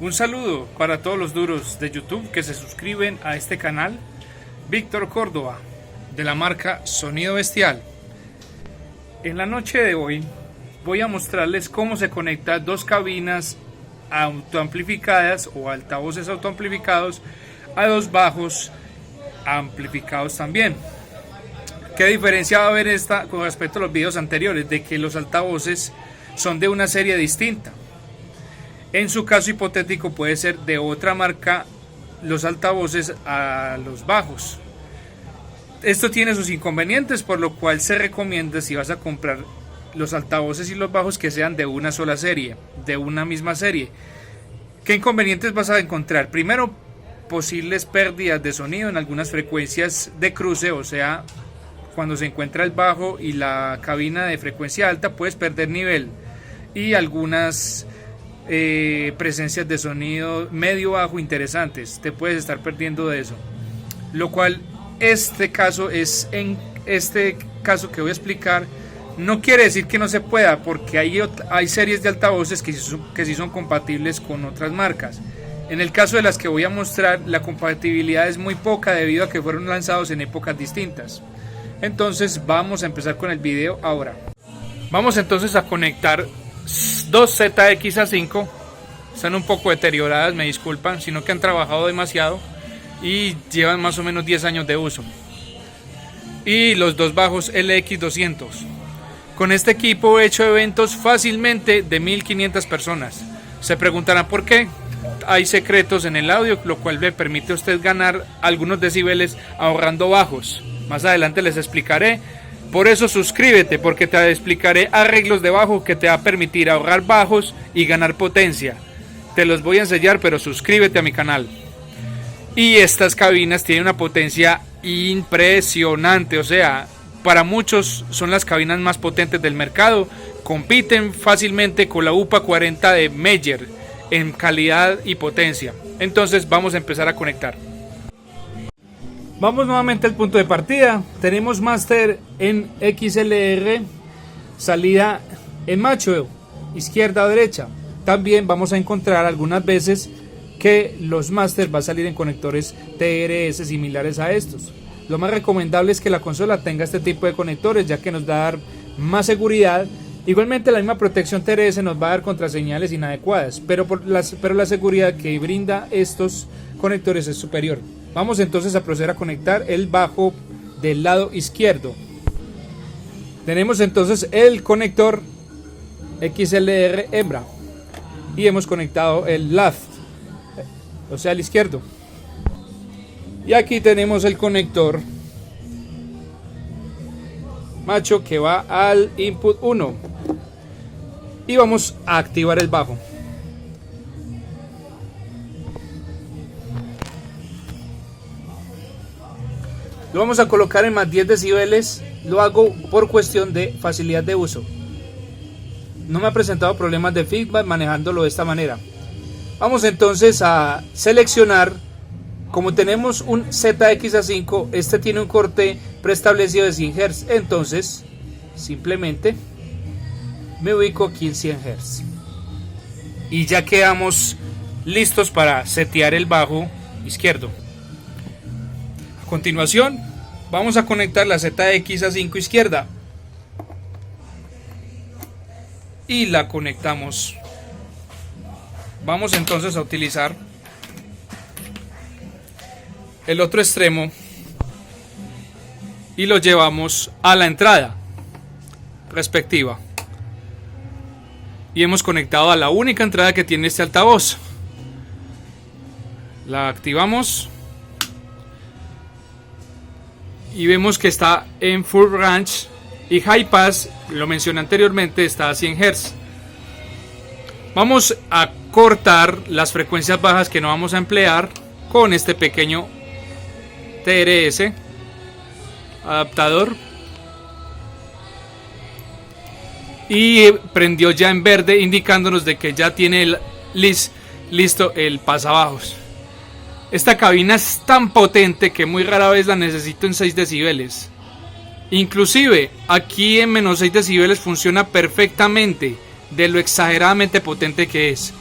Un saludo para todos los duros de YouTube que se suscriben a este canal. Víctor Córdoba, de la marca Sonido Bestial. En la noche de hoy voy a mostrarles cómo se conectan dos cabinas autoamplificadas o altavoces autoamplificados a dos bajos amplificados también. ¿Qué diferencia va a haber esta con respecto a los videos anteriores? De que los altavoces son de una serie distinta. En su caso hipotético puede ser de otra marca los altavoces a los bajos. Esto tiene sus inconvenientes, por lo cual se recomienda, si vas a comprar los altavoces y los bajos, que sean de una sola serie, de una misma serie. ¿Qué inconvenientes vas a encontrar? Primero, posibles pérdidas de sonido en algunas frecuencias de cruce, o sea, cuando se encuentra el bajo y la cabina de frecuencia alta, puedes perder nivel, y algunas presencias de sonido medio bajo interesantes, te puedes estar perdiendo de eso, lo cual este caso que voy a explicar no quiere decir que no se pueda, porque hay series de altavoces que sí son compatibles con otras marcas. En el caso de las que voy a mostrar, la compatibilidad es muy poca debido a que fueron lanzados en épocas distintas. Entonces vamos a empezar con el video ahora. Vamos entonces a conectar dos ZX-A5. Están un poco deterioradas, me disculpan, sino que han trabajado demasiado y llevan más o menos 10 años de uso. Y los dos bajos LX200. Con este equipo he hecho eventos fácilmente de 1500 personas. Se preguntarán por qué. Hay secretos en el audio, lo cual le permite a usted ganar algunos decibeles ahorrando bajos. Más adelante les explicaré. Por eso suscríbete, porque te explicaré arreglos de bajo que te va a permitir ahorrar bajos y ganar potencia. Te los voy a enseñar, pero suscríbete a mi canal. Y estas cabinas tienen una potencia impresionante, o sea, para muchos son las cabinas más potentes del mercado. Compiten fácilmente con la UPA 40 de Meyer en calidad y potencia. Entonces vamos a empezar a conectar. Vamos nuevamente al punto de partida. Tenemos máster en XLR, salida en macho, izquierda o derecha. También vamos a encontrar algunas veces que los máster va a salir en conectores TRS similares a estos. Lo más recomendable es que la consola tenga este tipo de conectores, ya que nos va a dar más seguridad. Igualmente la misma protección TRS nos va a dar contra señales inadecuadas, pero la seguridad que brinda estos conectores es superior. Vamos entonces a proceder a conectar el bajo del lado izquierdo. Tenemos entonces el conector XLR hembra y hemos conectado el left, o sea el izquierdo. Y aquí tenemos el conector macho que va al input 1 y vamos a activar el bajo. Lo vamos a colocar en más 10 decibeles. Lo hago por cuestión de facilidad de uso. No me ha presentado problemas de feedback manejándolo de esta manera. Vamos entonces a seleccionar. Como tenemos un ZX-A5, este tiene un corte preestablecido de 100 Hz. Entonces simplemente me ubico aquí en 100 Hz. Y ya quedamos listos para setear el bajo izquierdo. A continuación vamos a conectar la ZX-A5 izquierda y la conectamos. Vamos entonces a utilizar el otro extremo y lo llevamos a la entrada respectiva y hemos conectado a la única entrada que tiene este altavoz. La activamos y vemos que está en full range, y high pass, lo mencioné anteriormente, está a 100 Hz. Vamos a cortar las frecuencias bajas que no vamos a emplear con este pequeño TRS adaptador, y prendió ya en verde indicándonos de que ya tiene listo el pasabajos. Esta cabina es tan potente que muy rara vez la necesito en 6 decibeles. Inclusive aquí en menos 6 decibeles funciona perfectamente, de lo exageradamente potente que es.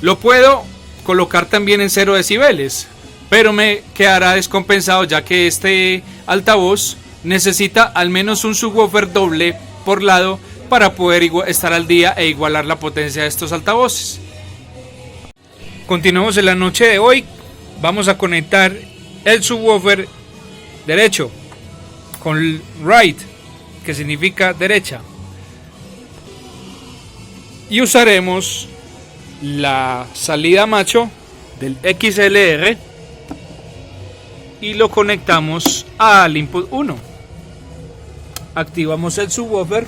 Lo puedo colocar también en 0 decibeles, pero me quedará descompensado ya que este altavoz necesita al menos un subwoofer doble por lado para poder estar al día e igualar la potencia de estos altavoces. Continuamos en la noche de hoy. Vamos a conectar el subwoofer derecho con right, que significa derecha, y usaremos la salida macho del XLR y lo conectamos al input 1. Activamos el subwoofer.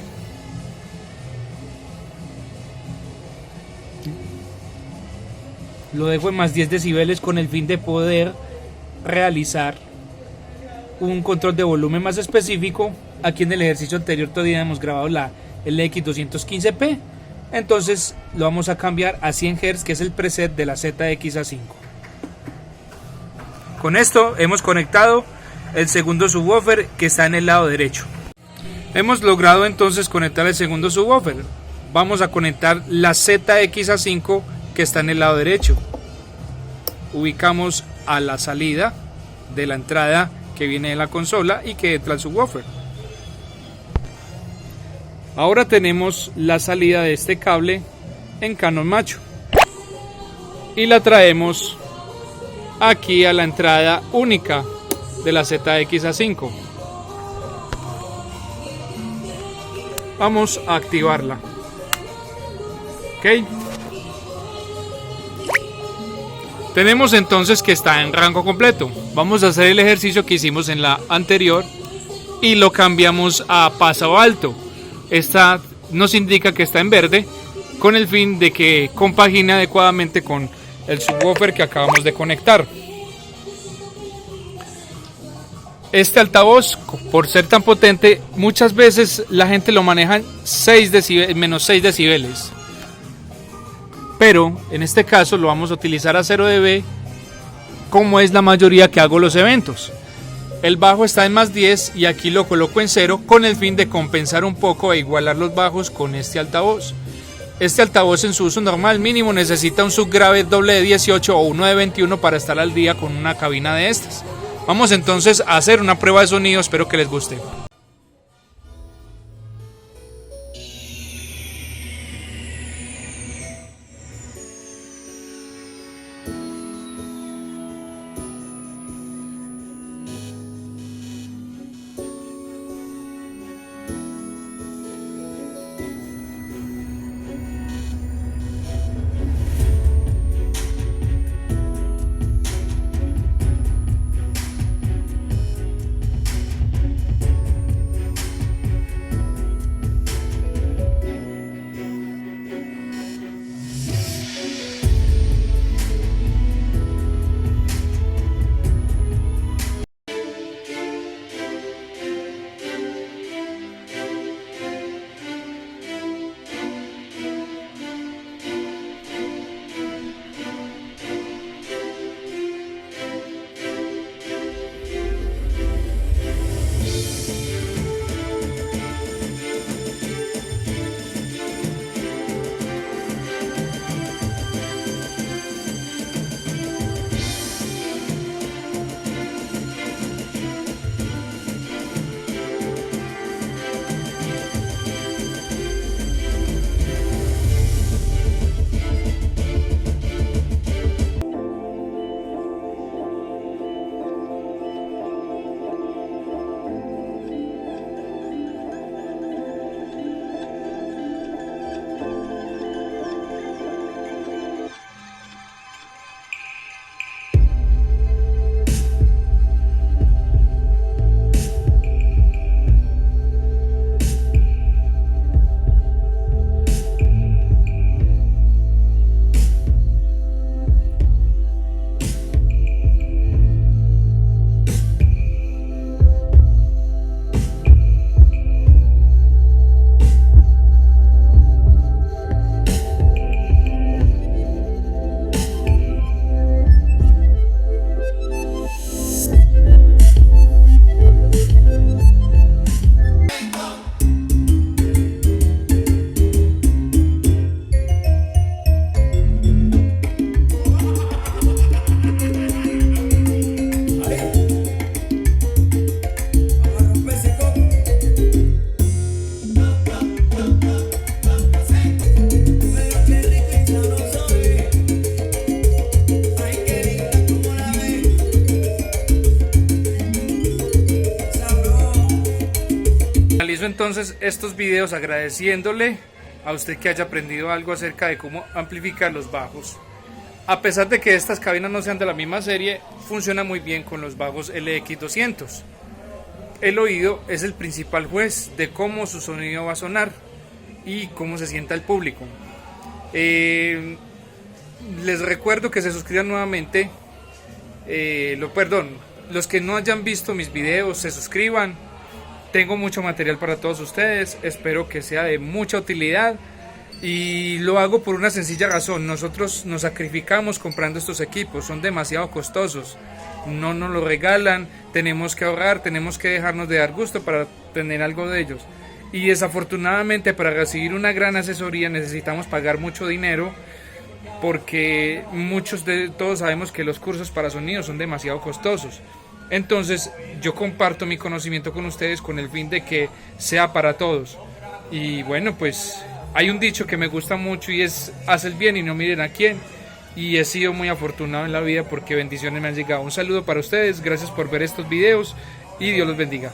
Lo dejo en más 10 decibeles con el fin de poder realizar un control de volumen más específico. Aquí en el ejercicio anterior todavía hemos grabado la LX215P, entonces lo vamos a cambiar a 100 Hz, que es el preset de la ZX-A5. Con esto hemos conectado el segundo subwoofer, que está en el lado derecho. Hemos logrado entonces conectar el segundo subwoofer. Vamos a conectar la ZX-A5, que está en el lado derecho. Ubicamos a la salida de la entrada que viene de la consola y que entra el subwoofer. Ahora tenemos la salida de este cable en canon macho y la traemos aquí a la entrada única de la ZX-A5. Vamos a activarla. Ok. Tenemos entonces que está en rango completo. Vamos a hacer el ejercicio que hicimos en la anterior y lo cambiamos a paso alto. Esta nos indica que está en verde con el fin de que compagine adecuadamente con el subwoofer que acabamos de conectar. Este altavoz, por ser tan potente, muchas veces la gente lo maneja en menos 6 decibeles. Pero en este caso lo vamos a utilizar a 0 dB, como es la mayoría que hago los eventos. El bajo está en más 10 y aquí lo coloco en 0 con el fin de compensar un poco e igualar los bajos con este altavoz. Este altavoz en su uso normal mínimo necesita un subgrave doble de 18 o uno de 21 para estar al día con una cabina de estas. Vamos entonces a hacer una prueba de sonido, espero que les guste. entonces estos videos agradeciéndole a usted que haya aprendido algo acerca de cómo amplificar los bajos. A pesar de que estas cabinas no sean de la misma serie, funciona muy bien con los bajos LX200. El oído es el principal juez de cómo su sonido va a sonar y cómo se sienta el público. Les recuerdo que se suscriban nuevamente. Los que no hayan visto mis videos, se suscriban. Tengo mucho material para todos ustedes, espero que sea de mucha utilidad y lo hago por una sencilla razón. Nosotros nos sacrificamos comprando estos equipos, son demasiado costosos, no nos lo regalan, tenemos que ahorrar, tenemos que dejarnos de dar gusto para tener algo de ellos. Y desafortunadamente para recibir una gran asesoría necesitamos pagar mucho dinero, porque muchos de todos sabemos que los cursos para sonido son demasiado costosos. Entonces yo comparto mi conocimiento con ustedes con el fin de que sea para todos. Y bueno, pues hay un dicho que me gusta mucho y es: haz el bien y no miren a quién. Y he sido muy afortunado en la vida porque bendiciones me han llegado. Un saludo para ustedes, gracias por ver estos videos y Dios los bendiga.